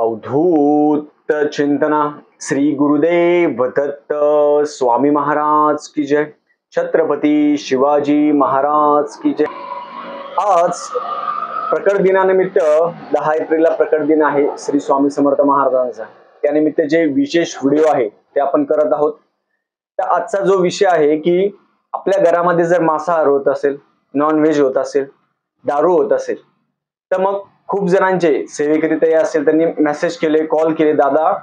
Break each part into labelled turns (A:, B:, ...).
A: अवधूत चिंतना श्री गुरुदेव दत्त स्वामी महाराज की जय। छत्रपती शिवाजी महाराज की जय। आज प्रकट दिनानिमित्त 10 एप्रिलला प्रकट दिन आहे श्री स्वामी समर्थ महाराजांचा। त्यानिमित्त जे विशेष व्हिडिओ आहे ते आपण करत आहोत। तर आजचा जो विषय आहे की आपल्या घरामध्ये जर मांसाहार होत असेल, नॉन व्हेज होत असेल, दारू होत असेल, तर मग खूप जणांचे सेवेकरी ते असेल त्यांनी मेसेज केले, कॉल केले, दादा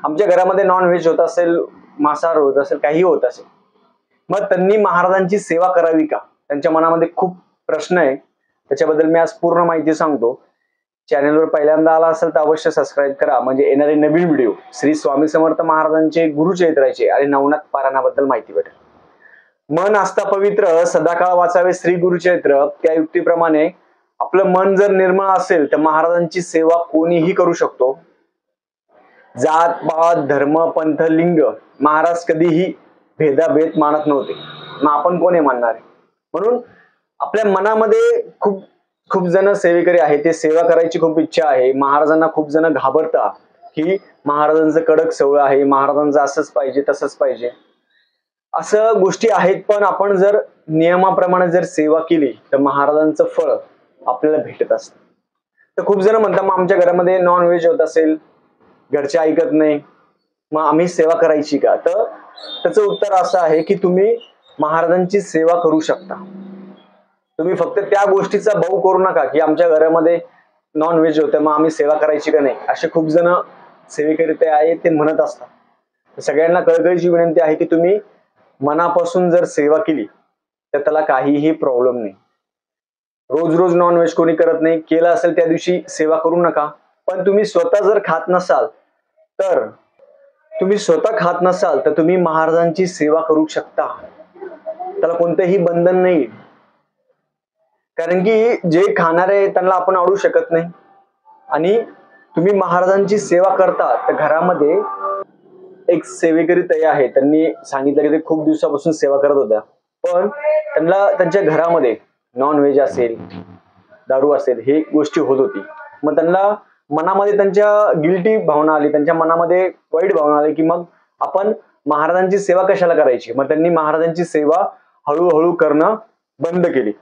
A: आमच्या घरामध्ये नॉन व्हेज होत असेल, मांसाहार होत असेल, काही होत असेल, मग त्यांनी महाराजांची सेवा करावी का? त्यांच्या मनामध्ये खूप प्रश्न आहे। त्याच्याबद्दल मी आज पूर्ण माहिती सांगतो। चॅनलवर पहिल्यांदा आला असेल तर अवश्य सबस्क्राईब करा, म्हणजे येणारे नवीन व्हिडिओ श्री स्वामी समर्थ महाराजांचे गुरुचरित्राचे आणि नवनाथ पारायणाबद्दल माहिती भेटेल। मन आस्था पवित्र सदाकाळ वाचावे श्री गुरुचरित्र। त्या युक्तीप्रमाणे आपलं मन जर निर्मळ असेल तर महाराजांची सेवा कोणीही करू शकतो। जात पात धर्म पंथ लिंग महाराज कधीही भेदाभेद मानत नव्हते। मग आपण कोण आहे मानणारे? म्हणून आपल्या मनामध्ये खूप खूप जण सेवेकरी आहे, ते सेवा करायची खूप इच्छा आहे। महाराजांना खूप जण घाबरतात की महाराजांचं कडक सवय आहे, महाराजांचं असंच पाहिजे तसंच पाहिजे, असं गोष्टी आहेत। पण आपण जर नियमाप्रमाणे जर सेवा केली तर महाराजांचं फळ आपल्याला भेटत असतं। तर खूप जण म्हणतात मग आमच्या घरामध्ये नॉन व्हेज होत असेल, घरचे ऐकत नाही, मग आम्ही सेवा करायची का? तर त्याचं उत्तर असं आहे की तुम्ही महाराजांची सेवा करू शकता। तुम्ही फक्त त्या गोष्टीचा भाऊ करू नका की आमच्या घरामध्ये नॉन व्हेज होतं मग आम्ही सेवा करायची का नाही, असे खूप जण सेवेकरी ते आहेत ते म्हणत असतात। सगळ्यांना कळकळीची विनंती आहे की तुम्ही मनापासून जर सेवा केली तर त्याला काहीही प्रॉब्लेम नाही। रोज रोज नॉन व्हेज कोणी करत नाही, केलं असेल त्या दिवशी सेवा करू नका। पण तुम्ही स्वतः जर खात नसाल तर तुम्ही महाराजांची सेवा करू शकता। त्याला कोणतेही बंधन नाही, कारण की जे खाणारे त्यांना आपण अडवू शकत नाही। आणि तुम्ही महाराजांची सेवा करता तर घरामध्ये एक सेवेकरी ताई आहे, त्यांनी सांगितलं की ते खूप दिवसापासून सेवा करत होत्या, पण त्यांना त्यांच्या घरामध्ये नॉन व्हेज असेल, दारू असेल, हे गोष्टी होत होती। मग त्यांना मनामध्ये त्यांच्या गिल्टी भावना आली, त्यांच्या मनामध्ये वाईट भावना आली की मग आपण महाराजांची सेवा कशाला करायची। मग त्यांनी महाराजांची सेवा हळूहळू करणं बंद केली।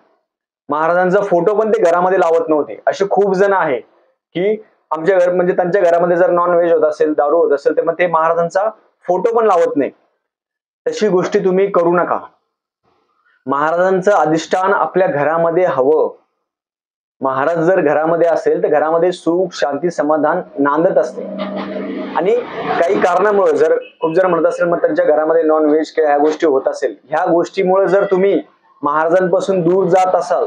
A: महाराजांचा फोटो पण ते घरामध्ये लावत नव्हते। असे खूप जण आहे की आमच्या घर म्हणजे त्यांच्या घरामध्ये जर नॉन व्हेज होत असेल, दारू होत असेल, तर मग ते महाराजांचा फोटो पण लावत नाही। तशी गोष्टी तुम्ही करू नका। महाराजांचं अधिष्ठान आपल्या घरामध्ये हवं। महाराज जर घरामध्ये असेल तर घरामध्ये सुख शांती समाधान नांदत असते। आणि काही कारणामुळे जर खूप जण म्हणत असेल मग त्यांच्या घरामध्ये नॉन व्हेज किंवा ह्या गोष्टी होत असेल, ह्या गोष्टीमुळे जर तुम्ही महाराजांपासून दूर जात असाल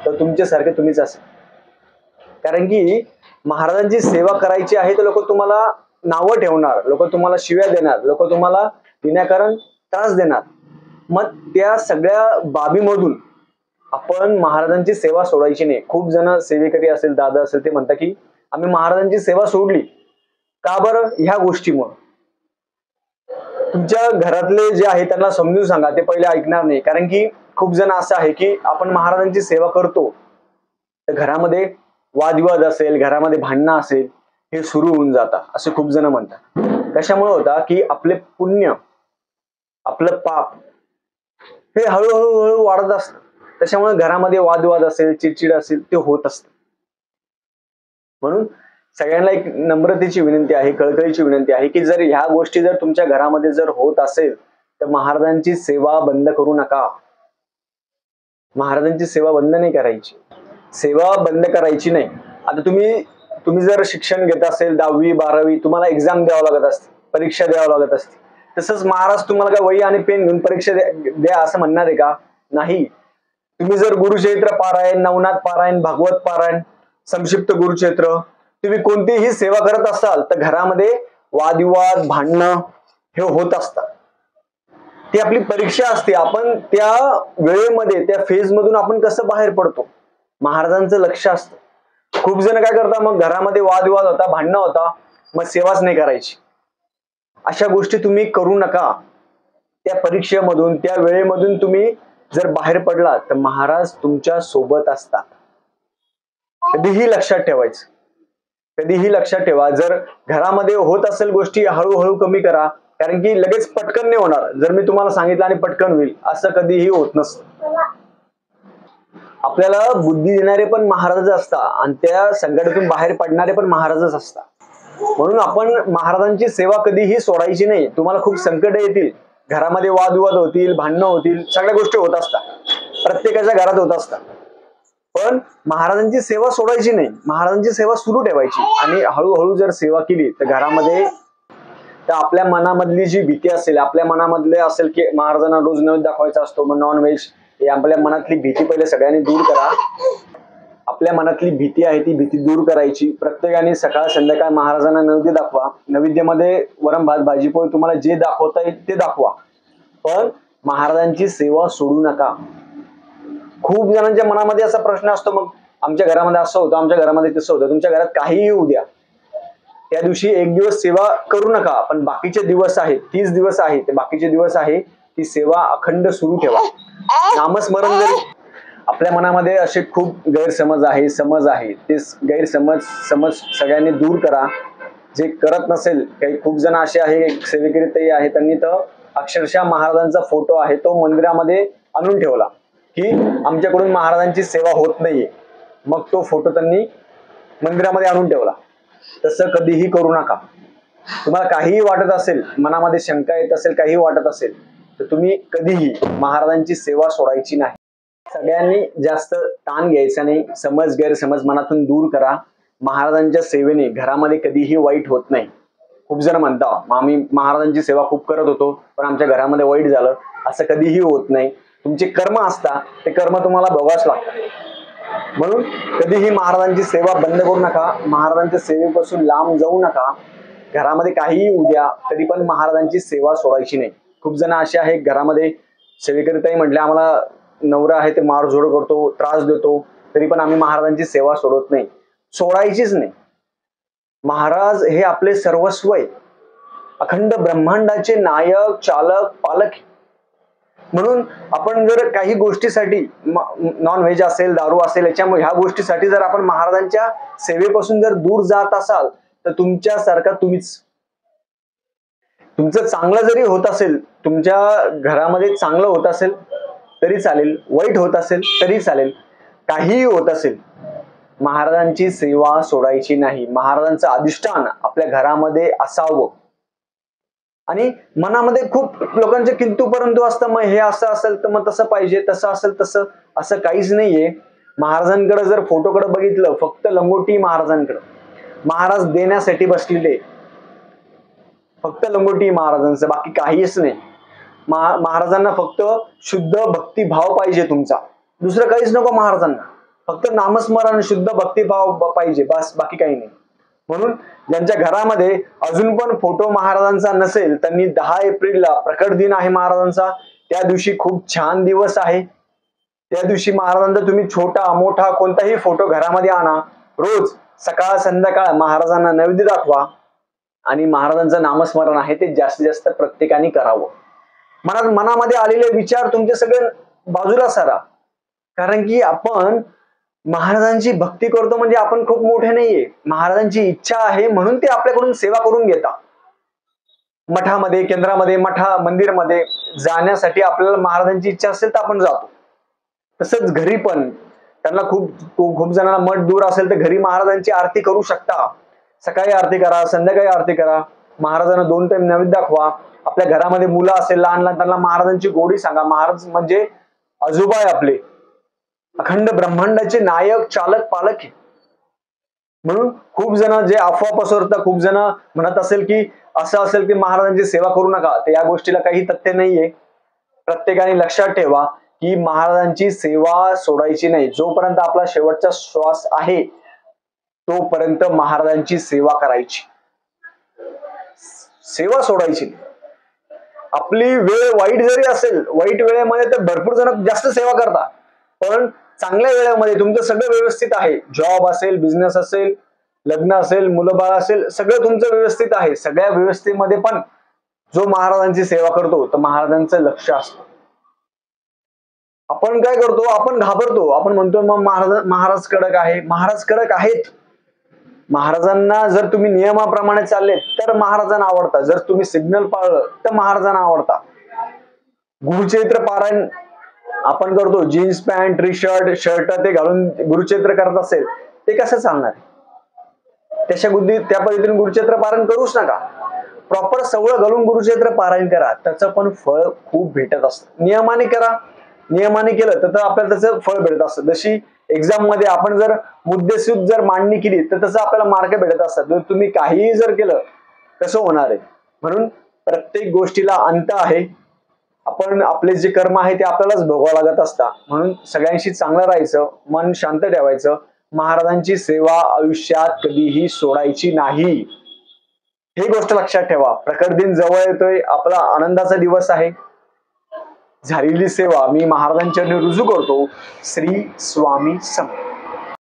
A: तर तुमच्यासारखे तुम्हीच असाल। कारण की महाराजांची सेवा करायची आहे तर लोक तुम्हाला नावं ठेवणार, लोक तुम्हाला शिव्या देणार, लोक तुम्हाला विनाकारण त्रास देणार। मग त्या सगळ्या बाबीमधून आपण महाराजांची सेवा सोडायची नाही। खूप जण सेवेकरी असेल, दादा असेल, ते म्हणतात की आम्ही महाराजांची सेवा सोडली का बरं? ह्या गोष्टीमुळे। तुमच्या घरातले जे आहे त्यांना समजून सांगा, ते पहिले ऐकणार नाही। कारण की खूप जण असं आहे की आपण महाराजांची सेवा करतो तर घरामध्ये वादविवाद असेल, घरामध्ये भांडणं असेल, हे सुरू होऊन जातात, असे खूप जण म्हणतात। कशामुळे होता की आपले पुण्य, आपलं पाप हे हळूहळू वाढत असतं। त्याच्यामुळे घरामध्ये वादविवाद असेल, चिडचिड असेल, ते होत असतं। म्हणून सगळ्यांना एक नम्रतेची विनंती आहे, कळकळीची विनंती आहे की जर ह्या गोष्टी जर तुमच्या घरामध्ये जर होत असेल तर महाराजांची सेवा बंद करू नका। महाराजांची सेवा बंद नाही करायची, सेवा बंद करायची नाही। आता तुम्ही जर शिक्षण घेत असेल 10वी 12वी, तुम्हाला एक्झाम द्यावं लागत असते, परीक्षा द्यावं लागत असते। तसंच महाराज तुम्हाला काय वही आणि पेन घेऊन परीक्षा द्या असं म्हणणार आहे का? नाही। तुम्ही जर गुरुचरित्र पारायण, नवनाथ पारायण, भागवत पारायण, संक्षिप्त गुरुचरित्र, तुम्ही कोणतीही सेवा करत असाल तर घरामध्ये वादविवाद भांडणं हे होत असतात। ती आपली परीक्षा असते। आपण त्या वेळेमध्ये त्या फेज मधून आपण कसं बाहेर पडतो, महाराजांचं लक्ष असतं। खूप जण काय करतात, मग घरामध्ये वादविवाद होता, भांडणं होता, मग सेवाच नाही करायची। अशा गोष्टी तुम्ही करू नका। त्या परीक्षेमधून, त्या वेळेमधून तुम्ही जर बाहेर पडलात तर महाराज तुमच्या सोबत असतात, कधीही लक्षात ठेवायचं। कधीही लक्षात ठेवा, जर घरामध्ये होत असेल गोष्टी हळूहळू कमी करा, कारण की लगेच पटकन नाही होणार. जर मी तुम्हाला सांगितलं आणि पटकन होईल असं कधीही होत नसतं. आपल्याला बुद्धी देणारे पण महाराज असतात आणि त्या संकटातून बाहेर पडणारे पण महाराजच असतात. म्हणून आपण महाराजांची सेवा कधीही सोडायची नाही. तुम्हाला खूप संकट येतील, घरामध्ये वादविवाद होतील, भांडणं होतील, सगळ्या गोष्टी होत असतात, प्रत्येकाच्या घरात होत असतात. पण महाराजांची सेवा सोडायची नाही, महाराजांची सेवा सुरू ठेवायची. आणि हळूहळू जर सेवा केली तर घरामध्ये, तर आपल्या मनामधली जी भीती असेल, आपल्या मनामधले असेल की महाराजांना रोज नैवेद्य दाखवायचा असतो, मग नॉन व्हेज, हे आपल्या मनातली भीती पहिले सगळ्यांनी दूर करा. आपल्या मनातली भीती आहे ती भीती दूर करायची. प्रत्येकाने सकाळ संध्याकाळ महाराजांना नैवेद्य दाखवा. नैवेद्यामध्ये वरण भात भाजी पोळी तुम्हाला जे दाखवता येईल ते दाखवा, पण महाराजांची सेवा सोडू नका. खूप जणांच्या मनामध्ये असा प्रश्न असतो, मग आमच्या घरामध्ये असं होतं, आमच्या घरामध्ये तसं होतं. तुमच्या घरात काहीही होऊ द्या, त्या दिवशी एक दिवस सेवा करू नका, पण बाकीचे दिवस आहेत, 30 दिवस आहे, ते बाकीचे दिवस आहे ती सेवा अखंड सुरू ठेवा. नामस्मरण जरी, आपल्या मनामध्ये असे खूप गैरसमज आहे, समज आहे, ते गैरसमज सगळ्यांनी दूर करा. जे करत नसेल, काही खूप जण असे आहे, सेवेकरी आहे, त्यांनी तर अक्षरशः महाराजांचा फोटो आहे तो मंदिरामध्ये आणून ठेवला की आमच्याकडून महाराजांची सेवा होत नाहीये, मग तो फोटो त्यांनी मंदिरामध्ये आणून ठेवला. तसं कधीही करू नका. तुम्हाला काहीही वाटत असेल, मनामध्ये शंका येत असेल, काही वाटत असेल, तर तुम्ही कधीही महाराजांची सेवा सोडायची नाही. सगळ्यांनी जास्त ताण घ्यायचा नाही, समज गैरसमज मनातून दूर करा. महाराजांच्या सेवेने घरामध्ये कधीही वाईट होत नाही. खूप जण म्हणतात आम्ही महाराजांची सेवा खूप करत होतो पण आमच्या घरामध्ये वाईट झालं, असं कधीही होत नाही. तुमचे कर्म असतात, ते कर्म तुम्हाला भोगावंच लागतात. म्हणून कधीही महाराजांची सेवा बंद करू नका, महाराजांच्या सेवेपासून लांब जाऊ नका. घरामध्ये काहीही होऊ द्या तरी पण महाराजांची सेवा सोडायची नाही. खूप जण असे आहे घरामध्ये, सेवेकरीताई म्हटले आम्हाला नवरा आहे ते मारझोड करतो, त्रास देतो, तरी पण आम्ही महाराजांची सेवा सोडत नाही. सोडायचीच नाही. महाराज हे आपले सर्वस्व आहे, अखंड ब्रह्मांडाचे नायक, चालक, पालक. म्हणून आपण जर काही गोष्टीसाठी, नॉन व्हेज असेल, दारू असेल, याच्यामुळे ह्या गोष्टीसाठी जर आपण महाराजांच्या सेवेपासून जर दूर जात असाल तर तुमच्यासारखा तुम्हीच. तुमचं चांगलं जरी होत असेल, तुमच्या घरामध्ये चांगलं होत असेल तरी चालेल, वाईट होत असेल तरी चालेल, काहीही होत असेल, महाराजांची सेवा सोडायची नाही. महाराजांचं अधिष्ठान आपल्या घरामध्ये असावं. आणि मनामध्ये खूप लोकांचे किंतु परंतु असतं, मग हे असं असेल तर मग तसं पाहिजे, तसं असेल तसं, असं काहीच नाहीये. महाराजांकडे जर फोटोकडे बघितलं, फक्त लंगोटी महाराजांकडे, महाराज देण्यासाठी बसलेले, फक्त लंगोटी महाराजांचं, बाकी काहीच नाही. महाराजांना फक्त शुद्ध भक्तिभाव पाहिजे तुमचा, दुसरं काहीच नको महाराजांना. फक्त नामस्मरण, शुद्ध भक्तिभाव पाहिजे, बस, बाकी काही नाही. म्हणून ज्यांच्या घरामध्ये अजून पण फोटो महाराजांचा नसेल, त्यांनी 10 एप्रिलला प्रकट दिन आहे महाराजांचा, त्या दिवशी खूप छान दिवस आहे. त्या दिवशी महाराजांचा तुम्ही छोटा मोठा कोणताही फोटो घरामध्ये आणा, रोज सकाळ संध्याकाळ महाराजांना नैवेद्य दाखवा आणि महाराजांचं नामस्मरण आहे ते जास्तीत जास्त प्रत्येकाने करावं. मनामध्ये आलेले विचार तुमचे सगळे बाजूला सारा, कारण की आपण महाराजांची भक्ती करतो म्हणजे आपण खूप मोठे नाहीये. महाराजांची इच्छा आहे म्हणून ते आपल्याकडून सेवा करून घेतात. मठामध्ये, केंद्रामध्ये, मंदिरमध्ये जाण्यासाठी आपल्याला महाराजांची इच्छा असेल तर आपण जातो. तसंच घरी पण त्यांना खूप जणांना मठ दूर असेल तर घरी महाराजांची आरती करू शकता. सकाळी आरती करा, संध्याकाळी आरती करा, महाराजांना 2 टाइम नैवेद्य दाखवा. आपल्या घरामध्ये मुलं असेल लहान त्यांना महाराजांची गोडी सांगा. महाराज म्हणजे आजोबा आहे आपले, अखंड ब्रह्मांडाचे नायक, चालक, पालक आहे. म्हणून खूप जण जे अफवा पसरतात, खूप जण म्हणत असेल की असं असेल की महाराजांची सेवा करू नका, तर या गोष्टीला काही तथ्य नाहीये. प्रत्येकाने लक्षात ठेवा की महाराजांची सेवा सोडायची नाही. जोपर्यंत आपला शेवटचा श्वास आहे तोपर्यंत महाराजांची सेवा करायची, सेवा सोडायची. आपली वेळ वाईट जरी असेल, वाईट वेळेमध्ये तर भरपूर जण जास्त सेवा करतात, पण चांगल्या वेळेमध्ये तुमचं सगळं व्यवस्थित आहे, जॉब असेल, बिझनेस असेल, लग्न असेल, मुलं बाळ असेल, सगळं तुमचं व्यवस्थित आहे, सगळ्या व्यवस्थेमध्ये पण जो महाराजांची सेवा करतो तर महाराजांचं लक्ष असतं. आपण काय करतो, आपण घाबरतो, आपण म्हणतो मग महाराज कडक आहे. महाराज कडक आहेत, महाराजांना जर तुम्ही नियमाप्रमाणे चालले तर महाराजांना आवडता, जर तुम्ही सिग्नल पाळलं तर महाराजांना आवडता. गुरुचरित्र पारायण आपण करतो, jeans pant T shirt shirt ते घालून गुरुचरित्र करत असेल ते कसं चालणार? त्या पद्धतीने गुरुचरित्र पारायण करूच नका. प्रॉपर सगळं घालून गुरुचरित्र पारायण करा, त्याचं पण फळ खूप भेटत असतं. नियमाने करा, नियमाने केलं तर आपल्याला त्याचं फळ भेटत असतं. जशी एक्झाम मध्ये आपण जर मुद्देसूद जर मांडणी केली तर त्याचं आपल्याला मार्क भेटत असतात. जर तुम्ही काहीही जर केलं कसं होणार आहे? म्हणून प्रत्येक गोष्टीला अंत आहे. आपण आपले जे कर्म आहे ते आपल्यालाच भोगावं लागत असतात. म्हणून सगळ्यांशी चांगलं राहायचं, मन शांत ठेवायचं, महाराजांची सेवा आयुष्यात कधीही सोडायची नाही, ही गोष्ट लक्षात ठेवा. प्रकट दिन जवळ येतोय, आपला आनंदाचा दिवस आहे. झालेली सेवा मी महाराजांच्या रुजू करतो. श्री स्वामी समर्थ.